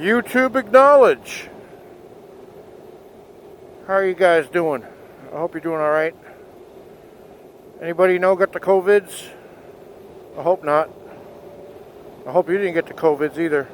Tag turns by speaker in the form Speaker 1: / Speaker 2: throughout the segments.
Speaker 1: YouTube acknowledge. How are you guys doing? I hope you're doing alright. Anybody you know got the COVIDs? I hope not. I hope you didn't get the COVIDs either.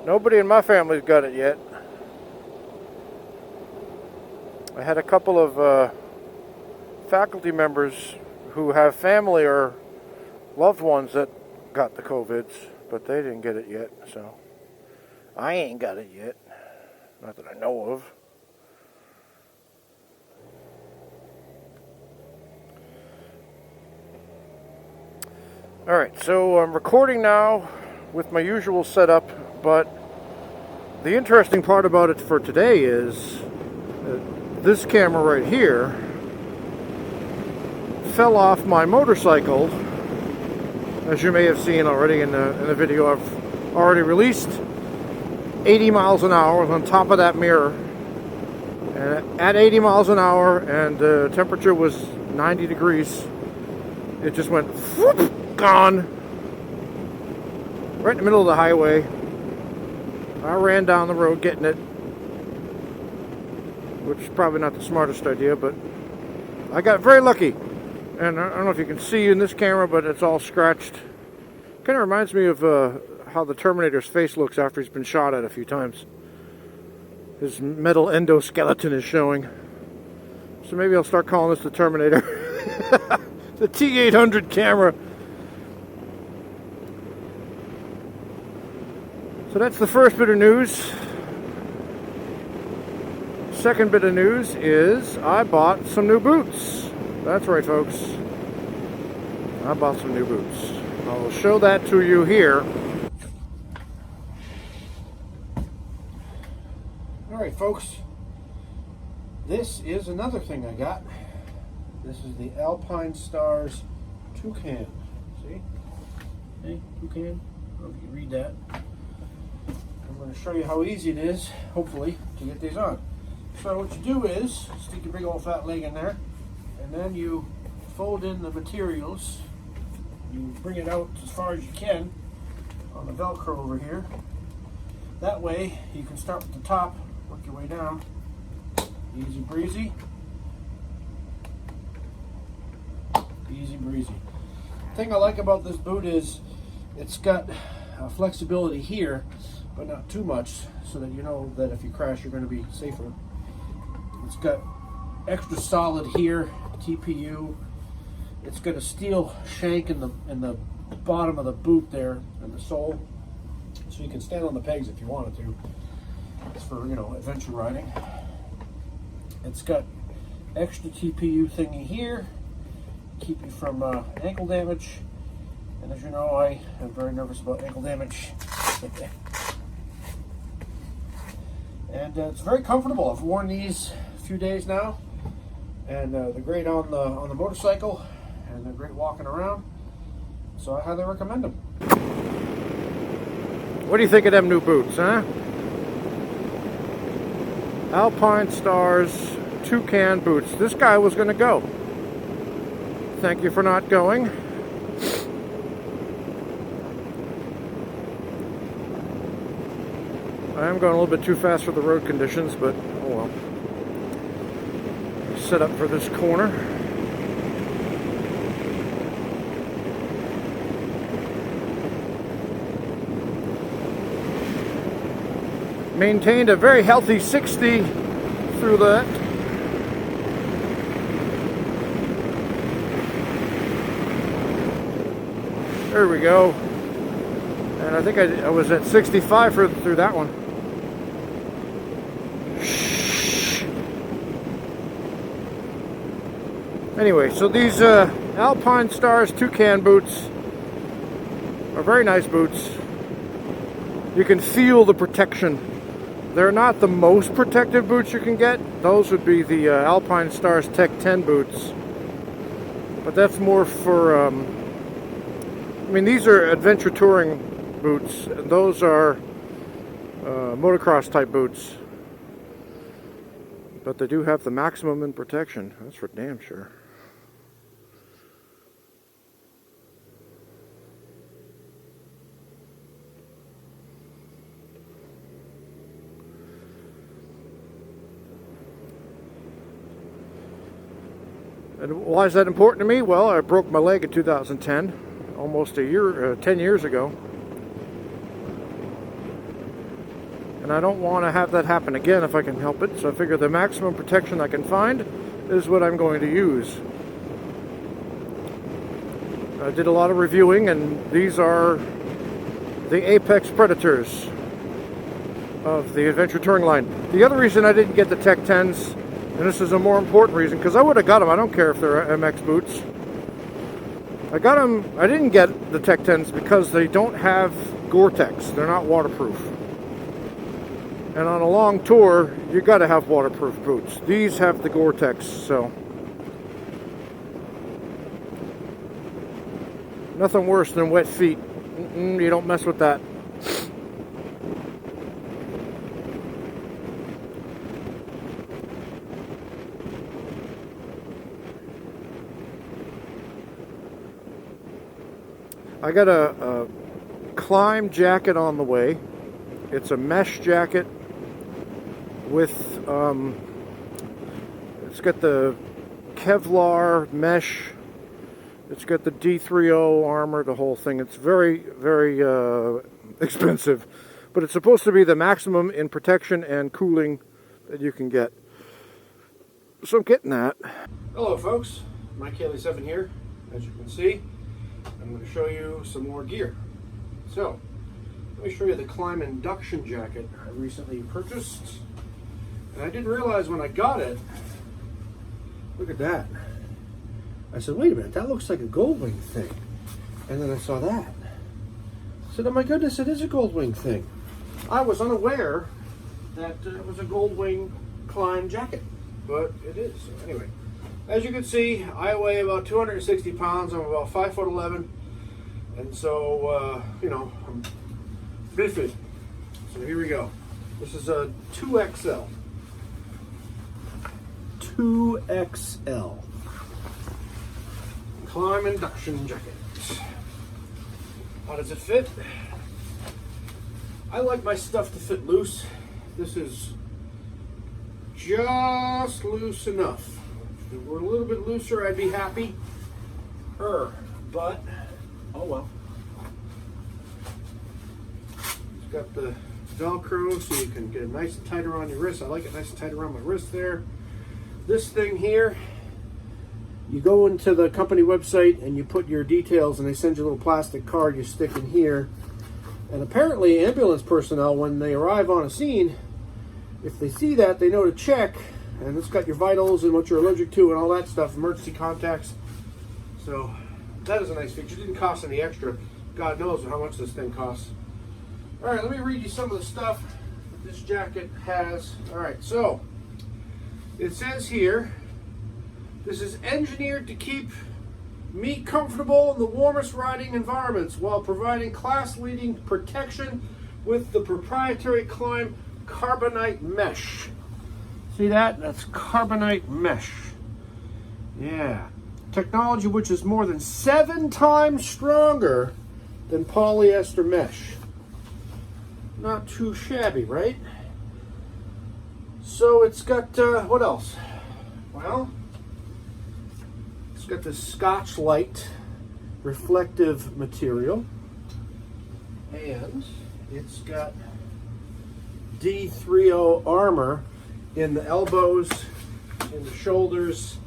Speaker 1: Nobody in my family's got it yet. I had a couple of faculty members who have family or loved ones that got the COVIDs, but they didn't get it yet, so I ain't got it yet. Not that I know of. Alright, so I'm recording now with my usual setup, but the interesting part about it for today is this camera right here fell off my motorcycle. As you may have seen already in the video I've already released, 80 miles an hour was on top of that mirror. And at 80 miles an hour and the temperature was 90 degrees, it just went whoop, gone. Right in the middle of the highway. I ran down the road getting it, which is probably not the smartest idea, but I got very lucky. And I don't know if you can see in this camera, but it's all scratched. Kind of reminds me of how the Terminator's face looks after he's been shot at a few times. His metal endoskeleton is showing. So maybe I'll start calling this the Terminator. The T800 camera. So that's the first bit of news. Second bit of news is I bought some new boots. That's right, folks. I bought some new boots. I'll show that to you here. Alright, folks. This is another thing I got. This is the Alpinestars Toucan. See? Hey, Toucan. I don't know if you can read that. I'm going to show you how easy it is, hopefully, to get these on. So what you do is stick your big old fat leg in there. And then you fold in the materials. You bring it out as far as you can on the Velcro over here. That way you can start with the top, work your way down. Easy breezy. Easy breezy. The thing I like about this boot is it's got flexibility here, but not too much, so that you know that if you crash you're going to be safer. It's got extra solid here, TPU. It's got a steel shank in the bottom of the boot there, and the sole, so you can stand on the pegs if you wanted to. It's for, you know, adventure riding. It's got extra TPU thingy here, keep you from ankle damage. And as you know, I am very nervous about ankle damage. And it's very comfortable. I've worn these a few days now. And they're great on the motorcycle, and they're great walking around. So I highly recommend them. What do you think of them new boots, huh? Alpinestars Toucan boots. This guy was going to go. Thank you for not going. I am going a little bit too fast for the road conditions, but oh well. Set up for this corner. Maintained a very healthy 60 through that. There we go. And I think I was at 65 through that one. Anyway, so these Alpinestars Toucan boots are very nice boots. You can feel the protection. They're not the most protective boots you can get. Those would be the Alpinestars Tech 10 boots. But that's more for, I mean, these are adventure touring boots. And those are motocross type boots. But they do have the maximum in protection. That's for damn sure. And why is that important to me? Well, I broke my leg in 2010, almost 10 years ago. And I don't want to have that happen again if I can help it, so I figure the maximum protection I can find is what I'm going to use. I did a lot of reviewing, and these are the Apex Predators of the Adventure Touring line. The other reason I didn't get the Tech 10s, and this is a more important reason, because I would have got them, I don't care if they're MX boots. I got them, I didn't get the Tech 10s because they don't have Gore-Tex, they're not waterproof. And on a long tour, you got to have waterproof boots. These have the Gore-Tex, so nothing worse than wet feet. You don't mess with that. I got a Klim jacket on the way. It's a mesh jacket with, it's got the Kevlar mesh, it's got the D30 armor, the whole thing. It's very, very expensive, but it's supposed to be the maximum in protection and cooling that you can get. So I'm getting that. Hello folks, Mike Haley7 here. As you can see, I'm going to show you some more gear. So, let me show you the Klim Induction jacket I recently purchased. And I didn't realize when I got it, look at that. I said, wait a minute, that looks like a Goldwing thing. And then I saw that. I said, oh my goodness, it is a Goldwing thing. I was unaware that it was a Goldwing Klim jacket, but it is. So anyway, as you can see, I weigh about 260 pounds. I'm about 5'11". And so, you know, I'm bifid. So here we go. This is a 2XL. 2XL. Klim Induction jacket. How does it fit? I like my stuff to fit loose. This is just loose enough. If it were a little bit looser, I'd be happy. But, oh well. It's got the Velcro so you can get it nice and tight around your wrist. I like it nice and tight around my wrist there. This thing here, you go into the company website and you put your details and they send you a little plastic card you stick in here. And apparently ambulance personnel, when they arrive on a scene, if they see that, they know to check. And it's got your vitals and what you're allergic to and all that stuff, emergency contacts. So that is a nice feature. It didn't cost any extra. God knows how much this thing costs. All right, let me read you some of the stuff that this jacket has. All right, so it says here, this is engineered to keep me comfortable in the warmest riding environments while providing class-leading protection with the proprietary Klim carbonite mesh. See that? That's carbonite mesh. Yeah. Technology which is more than 7 times stronger than polyester mesh. Not too shabby, right? So it's got, what else? Well, it's got this Scotch Light reflective material. And it's got D30 armor in the elbows, in the shoulders,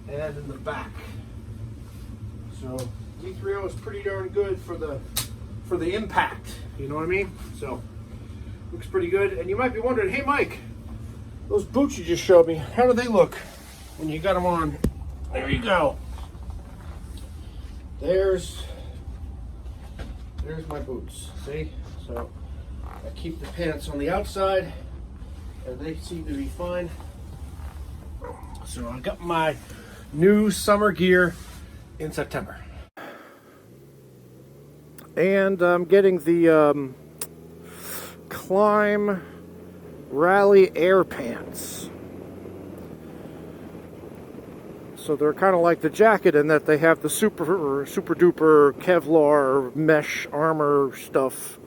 Speaker 1: and in the back. So D30 is pretty darn good for the impact. You know what I mean? So looks pretty good. And you might be wondering, hey Mike, those boots you just showed me, how do they look when you got them on? There you go. There's my boots. See? So I keep the pants on the outside and they seem to be fine. So I got my new summer gear in September. And I'm getting the Klim Rally Air Pants. So they're kind of like the jacket in that they have the super duper Kevlar mesh armor stuff.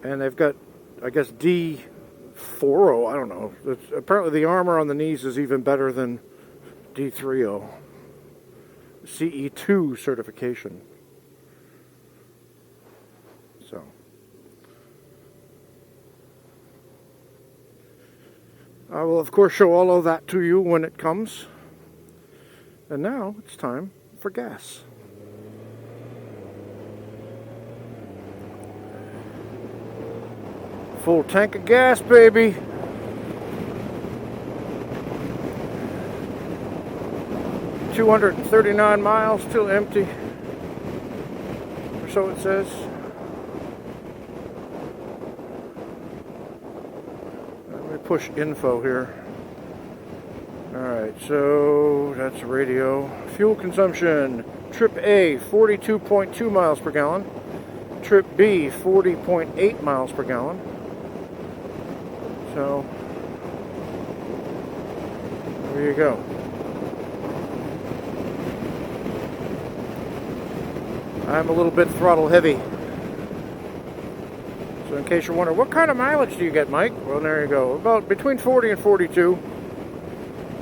Speaker 1: And they've got, I guess, D40, I don't know. Apparently the armor on the knees is even better than D30 CE2 certification. So I will of course show all of that to you when it comes. And now it's time for gas. Full tank of gas, baby. $239 miles, still empty. Or so it says. Let me push info here. Alright, so that's radio. Fuel consumption. Trip A, 42.2 miles per gallon. Trip B, 40.8 miles per gallon. So, there you go. I'm a little bit throttle heavy. So in case you're wondering, what kind of mileage do you get, Mike? Well, there you go. About between 40 and 42.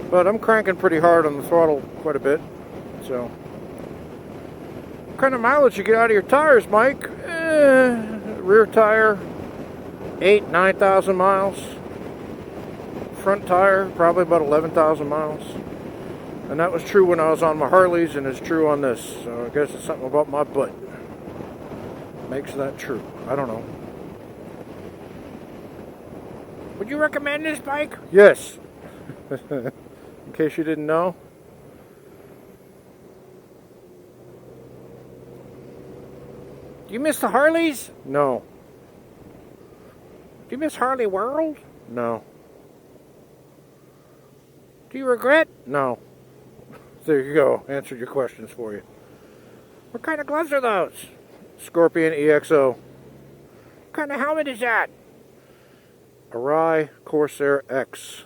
Speaker 1: But I'm cranking pretty hard on the throttle quite a bit. So, what kind of mileage you get out of your tires, Mike? Rear tire, 9,000 miles. Front tire, probably about 11,000 miles. And that was true when I was on my Harleys, and it's true on this. So I guess it's something about my butt makes that true. I don't know. Would you recommend this bike? Yes. In case you didn't know. Do you miss the Harleys? No. Do you miss Harley World? No. Do you regret? No. There you go. Answered your questions for you. What kind of gloves are those? Scorpion EXO. What kind of helmet is that? Arai Corsair X.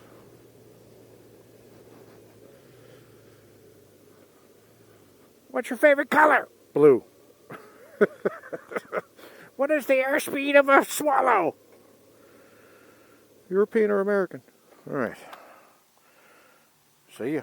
Speaker 1: What's your favorite color? Blue. What is the airspeed of a swallow? European or American? All right. See ya.